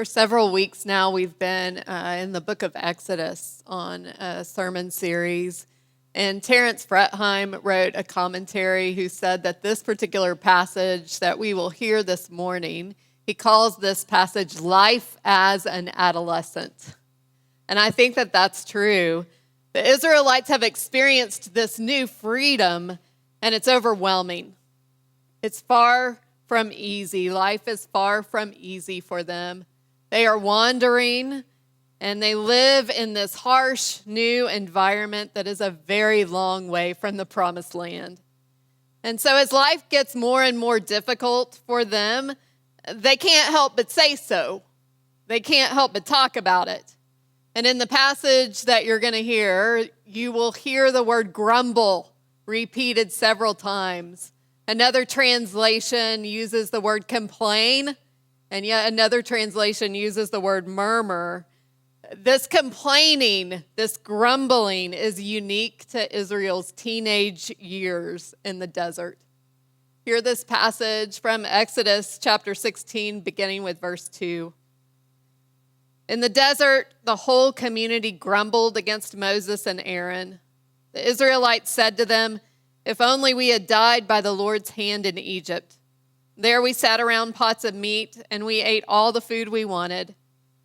For several weeks now, we've been in the book of Exodus on a sermon series. And Terrence Fretheim wrote a commentary who said that this particular passage that we will hear this morning, he calls this passage life as an adolescent. And I think that that's true. The Israelites have experienced this new freedom, and it's overwhelming. It's far from easy. Life is far from easy for them. They are wandering, and they live in this harsh, new environment that is a very long way from the promised land. And so as life gets more and more difficult for them, they can't help but say so. They can't help but talk about it. And in the passage that you're going to hear, you will hear the word grumble repeated several times. Another translation uses the word complain, and yet another translation uses the word murmur. This complaining, this grumbling is unique to Israel's teenage years in the desert. Hear this passage from Exodus chapter 16, beginning with verse 2. In the desert, the whole community grumbled against Moses and Aaron. The Israelites said to them, "If only we had died by the Lord's hand in Egypt. There we sat around pots of meat, and we ate all the food we wanted.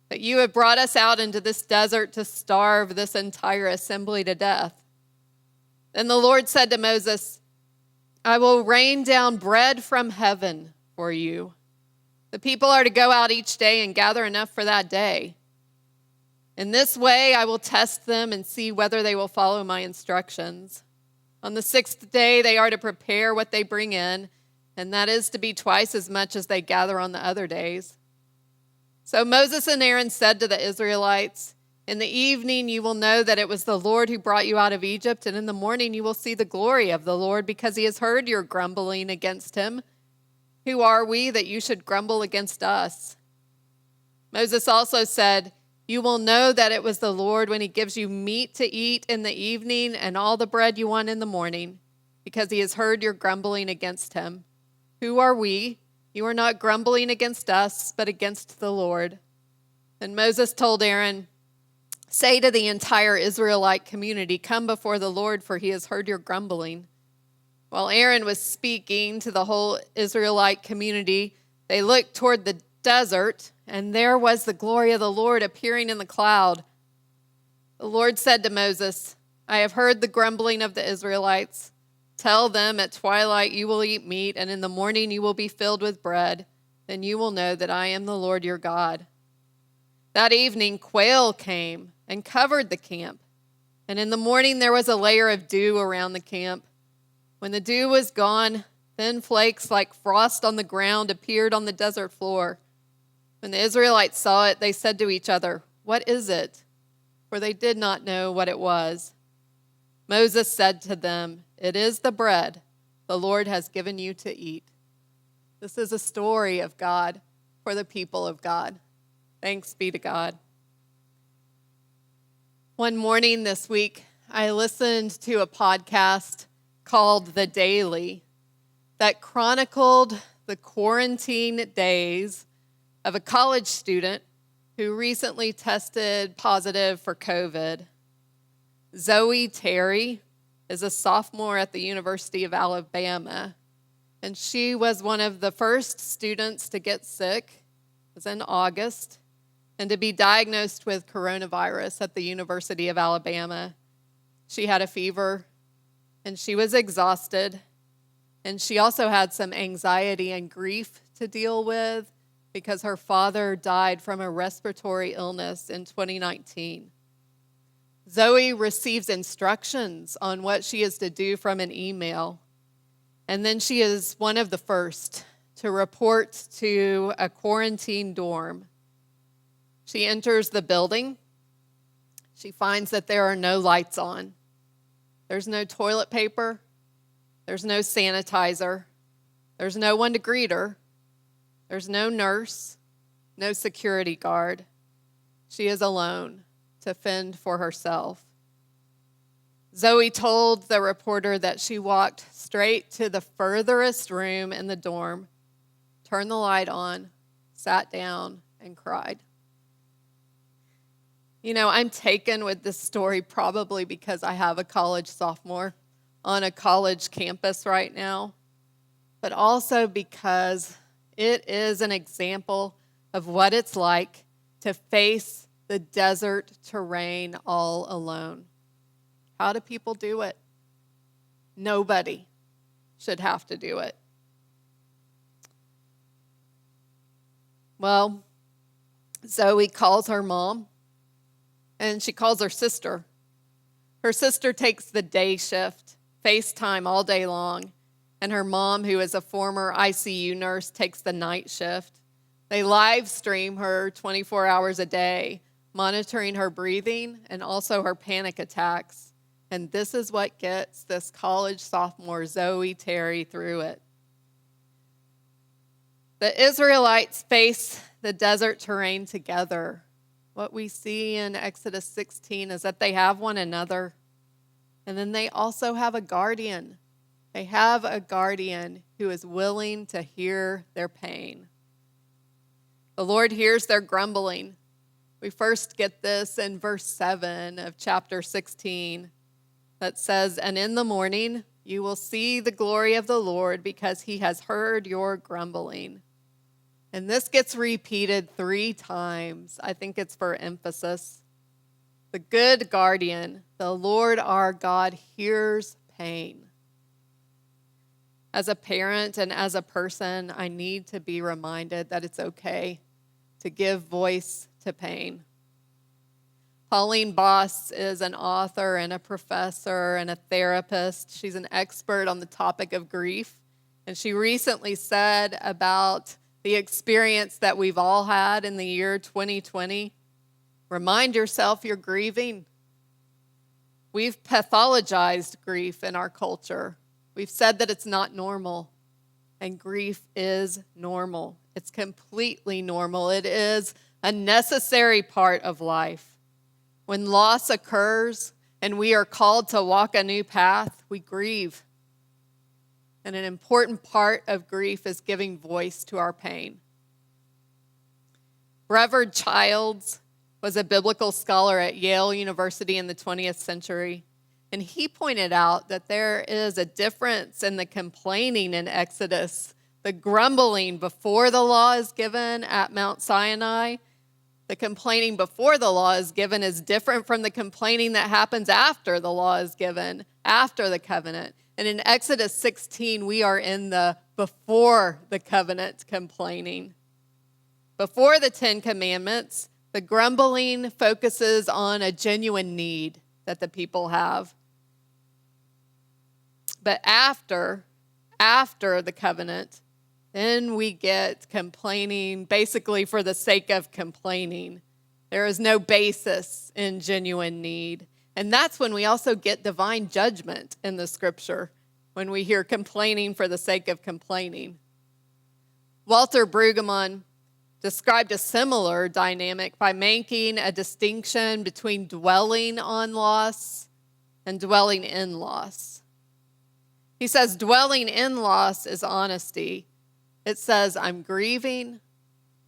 But you have brought us out into this desert to starve this entire assembly to death." Then the Lord said to Moses, "I will rain down bread from heaven for you. The people are to go out each day and gather enough for that day. In this way I will test them and see whether they will follow my instructions. On the 6th day they are to prepare what they bring in, and that is to be twice as much as they gather on the other days." So Moses and Aaron said to the Israelites, "In the evening you will know that it was the Lord who brought you out of Egypt, and in the morning you will see the glory of the Lord, because he has heard your grumbling against him. Who are we that you should grumble against us?" Moses also said, "You will know that it was the Lord when he gives you meat to eat in the evening and all the bread you want in the morning, because he has heard your grumbling against him. Who are we? You are not grumbling against us, but against the Lord." And Moses told Aaron, "Say to the entire Israelite community, 'Come before the Lord, for he has heard your grumbling.'" While Aaron was speaking to the whole Israelite community, they looked toward the desert, and there was the glory of the Lord appearing in the cloud. The Lord said to Moses, "I have heard the grumbling of the Israelites. Tell them at twilight you will eat meat, and in the morning you will be filled with bread. Then you will know that I am the Lord your God." That evening quail came and covered the camp, and in the morning there was a layer of dew around the camp. When the dew was gone, thin flakes like frost on the ground appeared on the desert floor. When the Israelites saw it, they said to each other, "What is it?" For they did not know what it was. Moses said to them, "It is the bread the Lord has given you to eat." This is a story of God for the people of God. Thanks be to God. One morning this week, I listened to a podcast called The Daily that chronicled the quarantine days of a college student who recently tested positive for COVID. Zoe Terry is a sophomore at the University of Alabama, and she was one of the first students to get sick. It was in August, and to be diagnosed with coronavirus at the University of Alabama. She had a fever, and she was exhausted, and she also had some anxiety and grief to deal with because her father died from a respiratory illness in 2019. Zoe receives instructions on what she is to do from an email, and then she is one of the first to report to a quarantine dorm. She enters the building. She finds that there are no lights on. There's no toilet paper. There's no sanitizer. There's no one to greet her. There's no nurse, no security guard. She is alone to fend for herself. Zoe told the reporter that she walked straight to the furthest room in the dorm, turned the light on, sat down, and cried. You know, I'm taken with this story probably because I have a college sophomore on a college campus right now, but also because it is an example of what it's like to face the desert terrain all alone. How do people do it? Nobody should have to do it. Well, Zoe calls her mom, and she calls her sister. Her sister takes the day shift, FaceTime all day long, and her mom, who is a former ICU nurse, takes the night shift. They live stream her 24 hours a day, monitoring her breathing and also her panic attacks. And this is what gets this college sophomore, Zoe Terry, through it. The Israelites face the desert terrain together. What we see in Exodus 16 is that they have one another, and then they also have a guardian. They have a guardian who is willing to hear their pain. The Lord hears their grumbling. We first get this in verse 7 of chapter 16 that says, "And in the morning you will see the glory of the Lord because he has heard your grumbling." And this gets repeated 3 times. I think it's for emphasis. The good guardian, the Lord our God, hears pain. As a parent and as a person, I need to be reminded that it's okay to give voice to pain. Pauline Boss is an author and a professor and a therapist. She's an expert on the topic of grief. And she recently said about the experience that we've all had in the year 2020, remind yourself you're grieving. We've pathologized grief in our culture. We've said that it's not normal, and grief is normal. It's completely normal. It is a necessary part of life. When loss occurs and we are called to walk a new path, we grieve. And an important part of grief is giving voice to our pain. Reverend Childs was a biblical scholar at Yale University in the 20th century, and he pointed out that there is a difference in the complaining in Exodus, the grumbling before the law is given at Mount Sinai. The complaining before the law is given is different from the complaining that happens after the law is given, after the covenant. And in Exodus 16, we are in the before the covenant complaining. Before the 10 Commandments, the grumbling focuses on a genuine need that the people have. But after the covenant, then we get complaining basically for the sake of complaining. There is no basis in genuine need. And that's when we also get divine judgment in the scripture, when we hear complaining for the sake of complaining. Walter Brueggemann described a similar dynamic by making a distinction between dwelling on loss and dwelling in loss. He says dwelling in loss is honesty. It says, I'm grieving,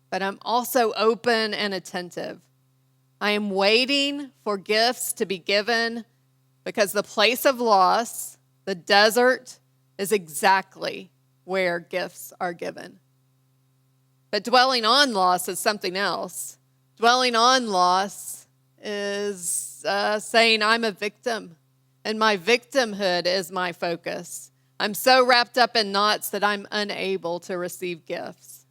but I'm also open and attentive. I am waiting for gifts to be given because the place of loss, the desert, is exactly where gifts are given. But dwelling on loss is something else. Dwelling on loss is saying I'm a victim, and my victimhood is my focus. I'm so wrapped up in knots that I'm unable to receive gifts.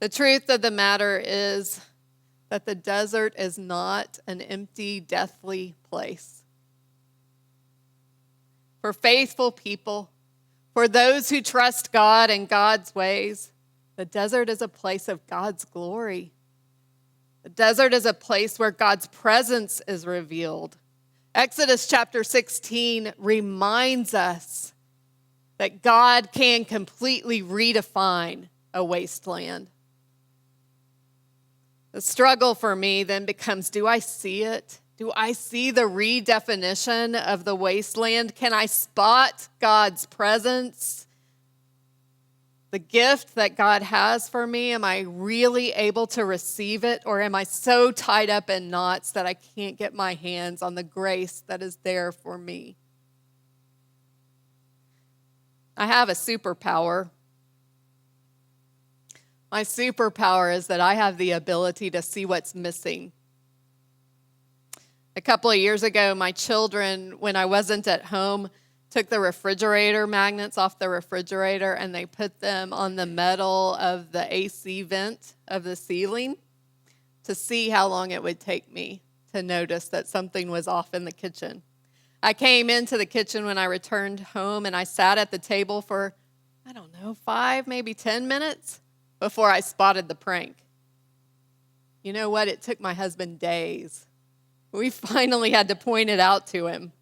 The truth of the matter is that the desert is not an empty, deathly place. For faithful people, for those who trust God and God's ways, the desert is a place of God's glory. The desert is a place where God's presence is revealed. Exodus chapter 16 reminds us that God can completely redefine a wasteland. The struggle for me then becomes, do I see it? Do I see the redefinition of the wasteland? Can I spot God's presence? the gift that God has for me, am I really able to receive it? Or am I so tied up in knots that I can't get my hands on the grace that is there for me? I have a superpower. My superpower is that I have the ability to see what's missing. A couple of years ago, my children, when I wasn't at home, took the refrigerator magnets off the refrigerator and they put them on the metal of the AC vent of the ceiling to see how long it would take me to notice that something was off in the kitchen. I came into the kitchen when I returned home and I sat at the table for, 5, maybe 10 minutes before I spotted the prank. You know what? It took my husband days. We finally had to point it out to him.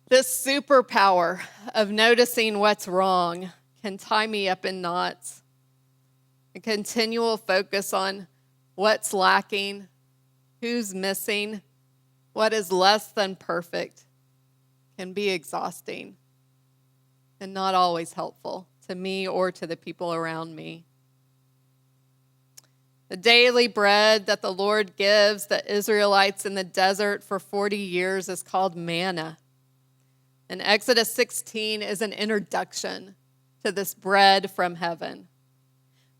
This superpower of noticing what's wrong can tie me up in knots. A continual focus on what's lacking, who's missing, what is less than perfect can be exhausting and not always helpful to me or to the people around me. The daily bread that the Lord gives the Israelites in the desert for 40 years is called manna. And Exodus 16 is an introduction to this bread from heaven.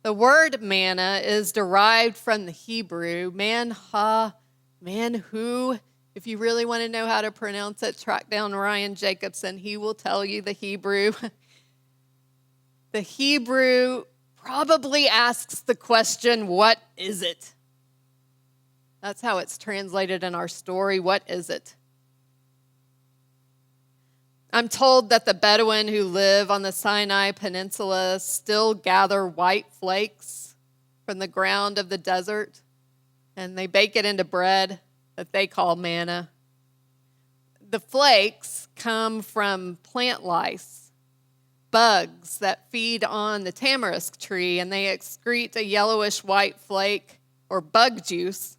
The word manna is derived from the Hebrew, manhu. If you really want to know how to pronounce it, track down Ryan Jacobson. He will tell you the Hebrew. The Hebrew probably asks the question, what is it? That's how it's translated in our story. What is it? I'm told that the Bedouin who live on the Sinai Peninsula still gather white flakes from the ground of the desert, and they bake it into bread that they call manna. The flakes come from plant lice, bugs that feed on the tamarisk tree, and they excrete a yellowish white flake or bug juice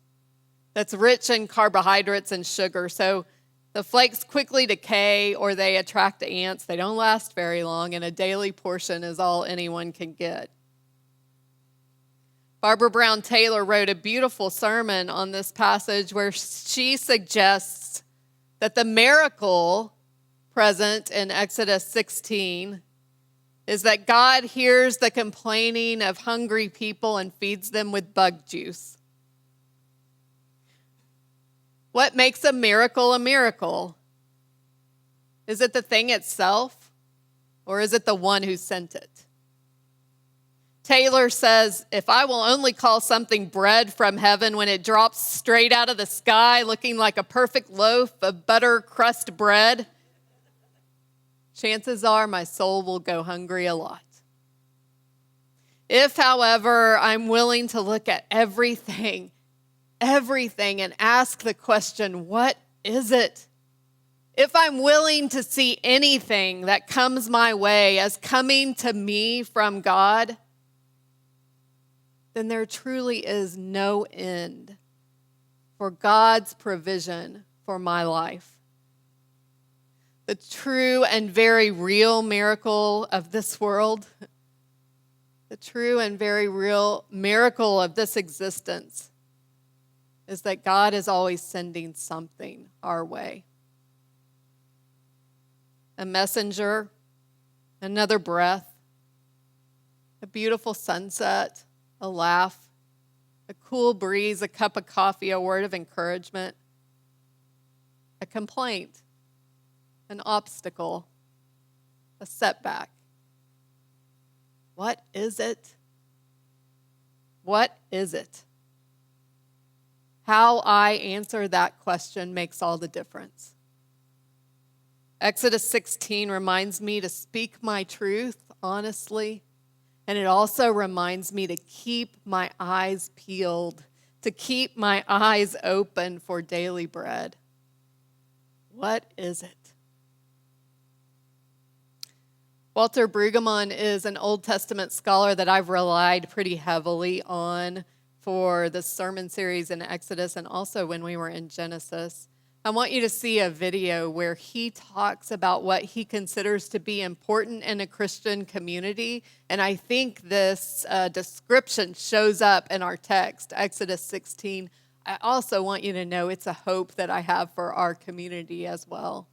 that's rich in carbohydrates and sugar. So the flakes quickly decay or they attract ants. They don't last very long, and a daily portion is all anyone can get. Barbara Brown Taylor wrote a beautiful sermon on this passage where she suggests that the miracle present in Exodus 16 is that God hears the complaining of hungry people and feeds them with bug juice. What makes a miracle a miracle? Is it the thing itself, or is it the one who sent it? Taylor says, if I will only call something bread from heaven when it drops straight out of the sky looking like a perfect loaf of butter crust bread, chances are my soul will go hungry a lot. If, however, I'm willing to look at everything and ask the question, what is it? If I'm willing to see anything that comes my way as coming to me from God, then there truly is no end for God's provision for my life. The true and very real miracle of this world, the true and very real miracle of this existence is that God is always sending something our way. A messenger, another breath, a beautiful sunset, a laugh, a cool breeze, a cup of coffee, a word of encouragement, a complaint, an obstacle, a setback. What is it? What is it? How I answer that question makes all the difference. Exodus 16 reminds me to speak my truth honestly, and it also reminds me to keep my eyes peeled, to keep my eyes open for daily bread. What is it? Walter Brueggemann is an Old Testament scholar that I've relied pretty heavily on for the sermon series in Exodus and also when we were in Genesis. I want you to see a video where he talks about what he considers to be important in a Christian community. And I think this description shows up in our text, Exodus 16. I also want you to know it's a hope that I have for our community as well.